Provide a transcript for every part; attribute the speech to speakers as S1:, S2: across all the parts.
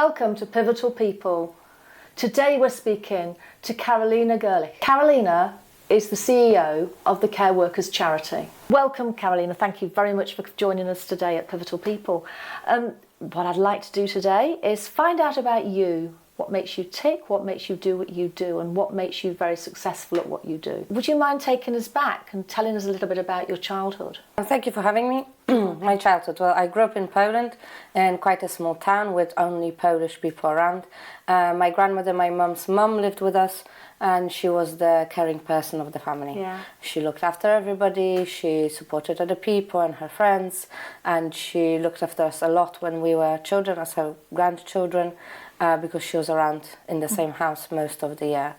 S1: Welcome to Pivotal People. Today we're speaking to Karolina Gerlich. Karolina is the CEO of the Care Workers Charity. Welcome, Karolina. Thank you very much for joining us today at Pivotal People. What I'd like to do today is find out about you, what makes you tick, what makes you do what you do, and what makes you very successful at what you do. Would you mind taking us back and telling us a little bit about your childhood?
S2: Thank you for having me. My childhood, well, I grew up in Poland in quite a small town with only Polish people around. My grandmother, my mum's mum, lived with us, and she was the caring person of the family.
S1: Yeah.
S2: She looked after everybody, she supported other people and her friends, and she looked after us a lot when we were children, as her grandchildren, because she was around in the same house most of the year.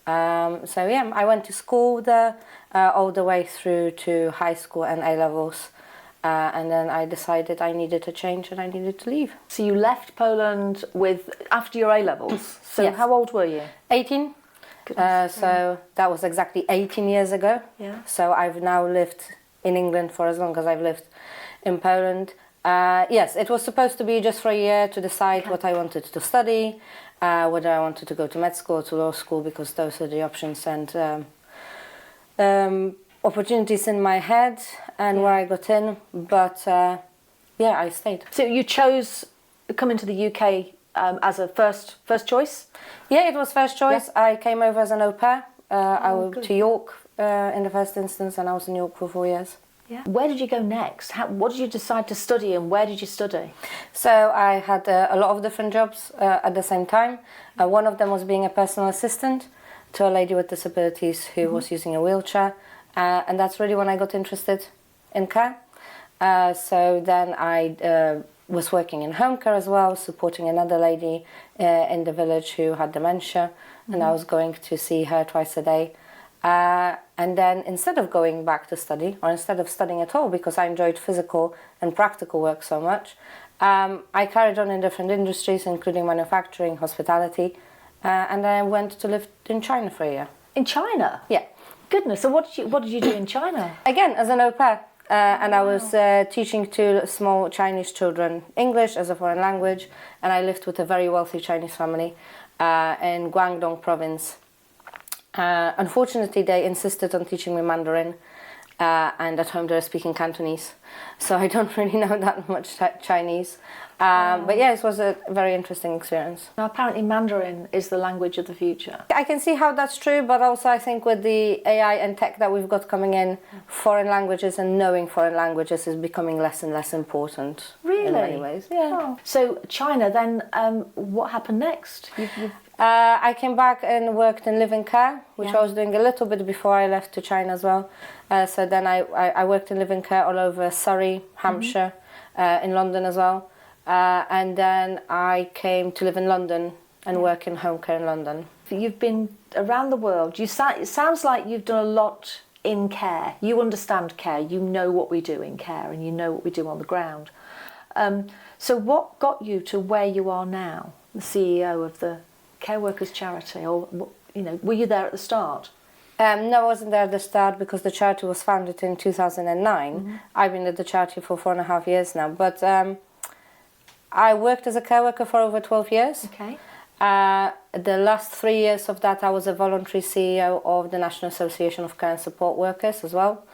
S2: So yeah, I went to school there all the way through to high school and A-levels. And then I decided I needed to change and I needed to leave.
S1: So you left Poland after your A-levels. So
S2: Yes.
S1: How old were you?
S2: 18. So that was exactly 18 years ago.
S1: Yeah.
S2: So I've now lived in England for as long as I've lived in Poland. Yes, it was supposed to be just for a year to decide what I wanted to study, whether I wanted to go to med school or to law school, because those are the options and opportunities in my head and where I got in. But yeah, I stayed.
S1: So you chose coming to the UK as a first choice?
S2: Yeah, it was first choice.
S1: Yeah.
S2: I came over as an au pair. I went
S1: good.
S2: to York in the first instance, and I was in York for 4 years.
S1: Yeah. Where did you go next? What did you decide to study, and where did you study?
S2: So I had a lot of different jobs at the same time. One of them was being a personal assistant to a lady with disabilities who was using a wheelchair, and that's really when I got interested in care. So then I was working in home care as well, supporting another lady in the village who had dementia, and I was going to see her twice a day. And then instead of going back to study, or instead of studying at all, because I enjoyed physical and practical work so much, I carried on in different industries, including manufacturing, hospitality, and I went to live in China for a year.
S1: In China?
S2: Yeah.
S1: Goodness, so what did you do in China?
S2: Again, as an au pair. And I was teaching to small Chinese children English as a foreign language, and I lived with a very wealthy Chinese family in Guangdong province. Unfortunately, they insisted on teaching me Mandarin, and at home they were speaking Cantonese, so I don't really know that much Chinese. But yeah, it was a very interesting experience.
S1: Now, apparently Mandarin is the language of the future.
S2: I can see how that's true, but also I think with the AI and tech that we've got coming in, foreign languages and knowing foreign languages is becoming less and less important.
S1: Really?
S2: In many ways. Yeah.
S1: Oh. So China, then what happened next?
S2: I came back and worked in live-in care, which I was doing a little bit before I left to China as well. So then I worked in live-in care all over Surrey, Hampshire, in London as well. And then I came to live in London and work in home care in London.
S1: You've been around the world. It sounds like you've done a lot in care. You understand care. You know what we do in care, and you know what we do on the ground. So what got you to where you are now, the CEO of the Care Workers Charity? Or were you there at the start?
S2: No, I wasn't there at the start because the charity was founded in 2009. I've been at the charity for 4.5 years now, but I worked as a care worker for over 12 years.
S1: Okay.
S2: The last 3 years of that, I was a voluntary CEO of the National Association of Care and Support Workers as well.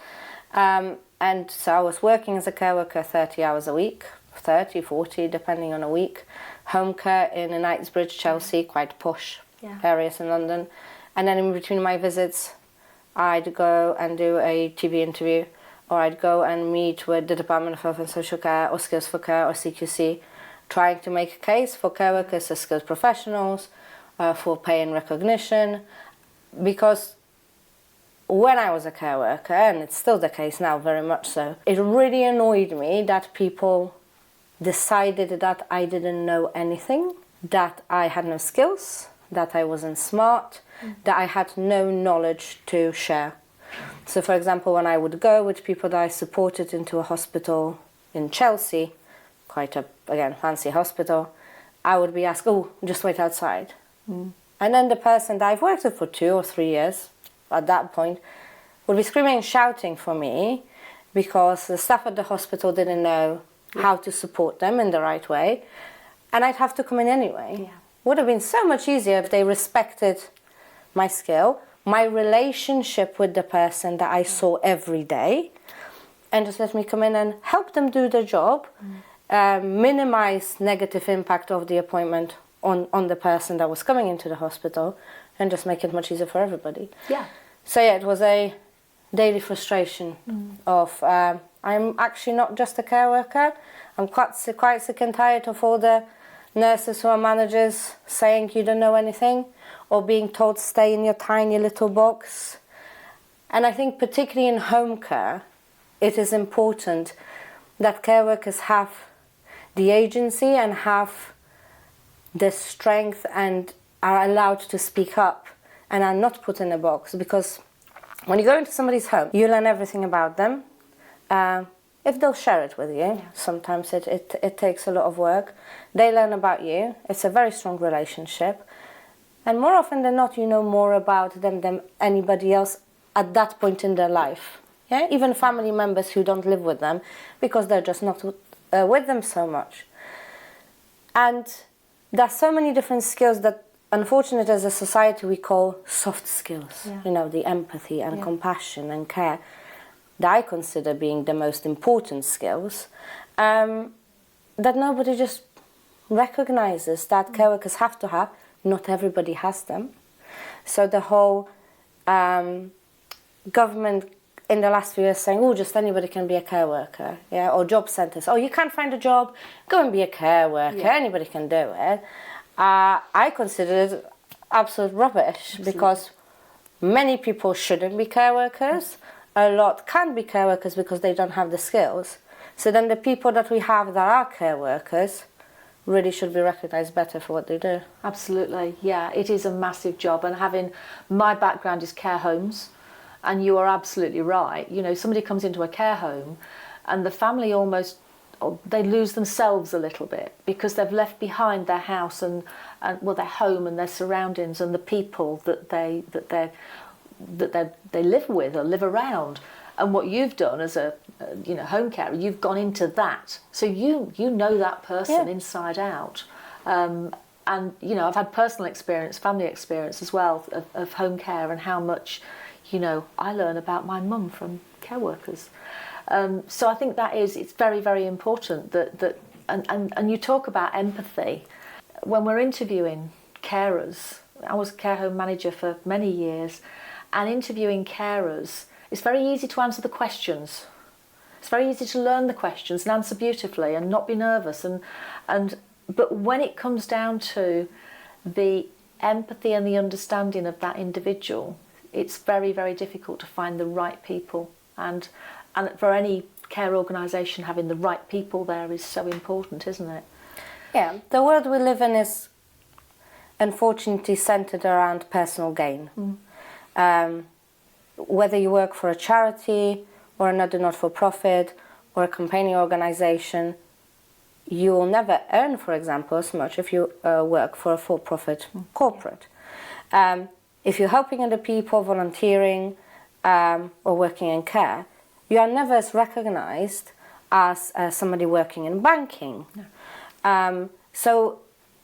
S2: And so I was working as a care worker 30 hours a week, 30, 40, depending on a week. Home care in Knightsbridge, Chelsea, quite posh areas in London. And then in between my visits, I'd go and do a TV interview, or I'd go and meet with the Department of Health and Social Care, or Skills for Care, or CQC, trying to make a case for care workers as skilled professionals, for pay and recognition. Because when I was a care worker, and it's still the case now very much so, it really annoyed me that people decided that I didn't know anything, that I had no skills, that I wasn't smart, that I had no knowledge to share. So for example, when I would go with people that I supported into a hospital in Chelsea, quite a, again, fancy hospital, I would be asked, oh, just wait outside. And then the person that I've worked with for 2 or 3 years, at that point, would be screaming and shouting for me because the staff at the hospital didn't know how to support them in the right way. and I'd have to come in anyway.
S1: Yeah.
S2: Would have been so much easier if they respected my skill, my relationship with the person that I saw every day, and just let me come in and help them do the job, minimize negative impact of the appointment on the person that was coming into the hospital, and just make it much easier for everybody.
S1: Yeah.
S2: So yeah, it was a daily frustration of I'm actually not just a care worker. I'm quite sick and tired of all the nurses who are managers saying you don't know anything, or being told stay in your tiny little box. And I think particularly in home care, it is important that care workers have the agency and have the strength and are allowed to speak up and are not put in a box, because when you go into somebody's home, you learn everything about them. If they'll share it with you,
S1: Yeah.
S2: sometimes it takes a lot of work. They learn about you. It's a very strong relationship. And more often than not, you know more about them than anybody else at that point in their life. Yeah? Even family members who don't live with them, because they're just not with them so much. And there are so many different skills that, unfortunately, as a society, we call soft skills.
S1: Yeah.
S2: You know, the empathy and
S1: Yeah.
S2: compassion and care, that I consider being the most important skills, that nobody just recognizes that care workers have to have. Not everybody has them. So the whole government in the last few years saying, oh, just anybody can be a care worker, yeah, or job centres. Oh, you can't find a job, go and be a care worker.
S1: Yeah.
S2: Anybody can do it. I consider it absolute rubbish.
S1: Absolutely.
S2: Because many people shouldn't be care workers. A lot can't be care workers because they don't have the skills. So then the people that we have that are care workers really should be recognised better for what they do.
S1: Absolutely, yeah, it is a massive job, and having my background is care homes, and you are absolutely right. You know, somebody comes into a care home and the family almost, they lose themselves a little bit because they've left behind their house and well, their home and their surroundings and the people that they live with or live around. And what you've done as a home carer, you've gone into that, so you know that person inside out. And I've had personal experience, family experience as well of home care, and how much I learn about my mum from care workers. So I think it's very, very important that and you talk about empathy. When we're interviewing carers, I was a care home manager for many years, and interviewing carers, it's very easy to answer the questions. It's very easy to learn the questions and answer beautifully and not be nervous. But when it comes down to the empathy and the understanding of that individual, it's very, very difficult to find the right people. And for any care organisation, having the right people there is so important, isn't it?
S2: Yeah, the world we live in is unfortunately centred around personal gain. Whether you work for a charity or another not-for-profit or a campaigning organisation, you will never earn, for example, as much if you work for a for-profit corporate. If you're helping other people, volunteering, or working in care, you are never as recognised as somebody working in banking. No. So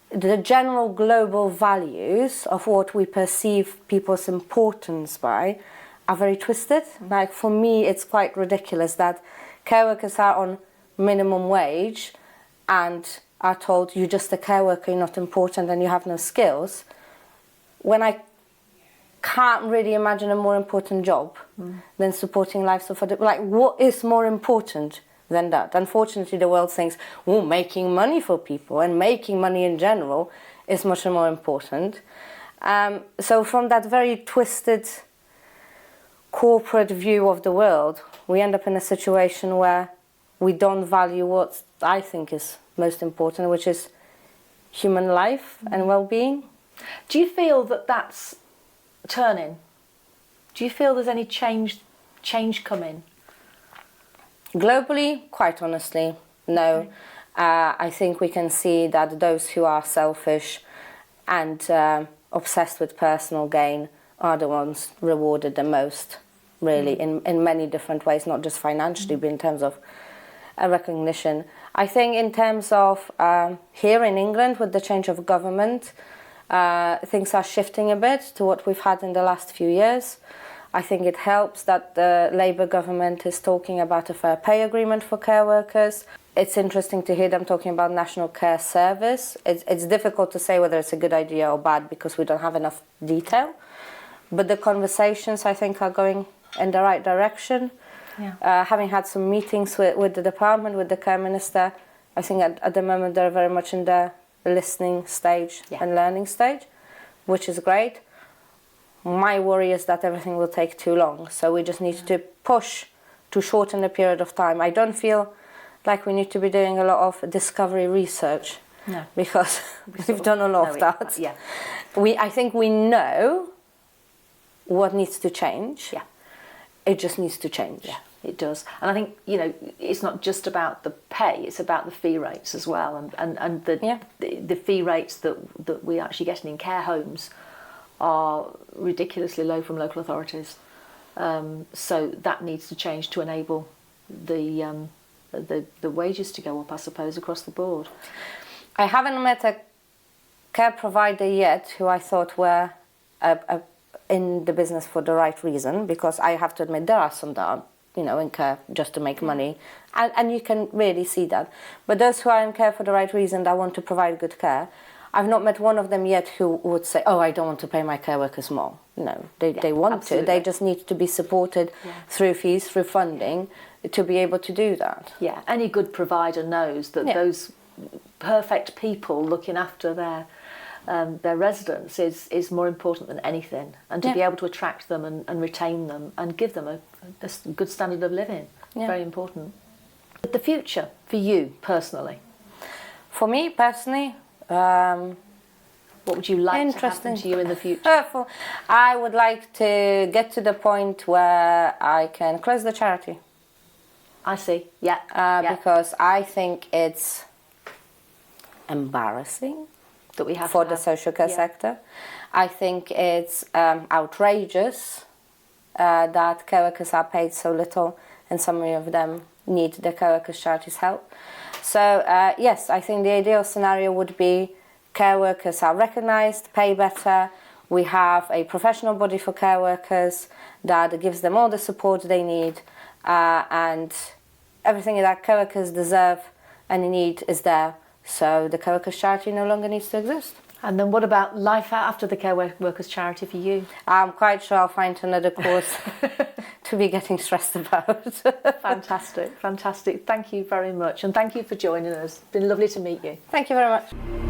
S2: the general global values of what we perceive people's importance by are very twisted. Like, for me, it's quite ridiculous that care workers are on minimum wage and are told you're just a care worker, you're not important and you have no skills, when I can't really imagine a more important job than supporting lives of other. Like, what is more important than that? Unfortunately, the world thinks, well, making money for people and making money in general is much more important. So from that very twisted corporate view of the world, we end up in a situation where we don't value what I think is most important, which is human life and well-being.
S1: Do you feel that that's turning? Do you feel there's any change coming?
S2: Globally, quite honestly, no.
S1: Okay.
S2: I think we can see that those who are selfish and obsessed with personal gain are the ones rewarded the most, really, in many different ways, not just financially, but in terms of recognition. I think in terms of here in England, with the change of government, things are shifting a bit to what we've had in the last few years. I think it helps that the Labour government is talking about a fair pay agreement for care workers. It's interesting to hear them talking about National Care Service. It's difficult to say whether it's a good idea or bad because we don't have enough detail. But the conversations, I think, are going in the right direction.
S1: Yeah.
S2: Having had some meetings with the department, with the Care Minister, I think at the moment they're very much in the listening stage and learning stage, which is great. My worry is that everything will take too long, so we just need to push to shorten the period of time. I don't feel like we need to be doing a lot of discovery research because we've done a lot of that.
S1: Yeah.
S2: I think we know what needs to change. Yeah. It just needs to change.
S1: Yeah, it does. And I think, it's not just about the pay, it's about the fee rates as well. And the fee rates that we're actually getting in care homes are ridiculously low from local authorities. So that needs to change to enable the wages to go up, I suppose, across the board.
S2: I haven't met a care provider yet who I thought were in the business for the right reason, because I have to admit there are some that are, in care just to make money, and you can really see that. But those who are in care for the right reason, that want to provide good care, I've not met one of them yet who would say, oh, I don't want to pay my care workers more. No, they want absolutely. To. They just need to be supported through fees, through funding, to be able to do that.
S1: Yeah, any good provider knows that those perfect people looking after their residents is more important than anything. And to be able to attract them and retain them and give them a good standard of living, very important. But the future, for you personally?
S2: For me personally,
S1: what would you like to happen to you in the future?
S2: I would like to get to the point where I can close the charity.
S1: I see,
S2: because I think it's embarrassing
S1: that we have
S2: for the social care sector. I think it's outrageous that care workers are paid so little, and some of them need the care workers charity's help. So yes, I think the ideal scenario would be care workers are recognised, pay better. We have a professional body for care workers that gives them all the support they need, and everything that care workers deserve and need is there. So the care workers charity no longer needs to exist.
S1: And then what about life after the care workers charity for you?
S2: I'm quite sure I'll find another cause to be getting stressed about.
S1: Fantastic, fantastic. Thank you very much, and thank you for joining us. It's been lovely to meet you.
S2: Thank you very much.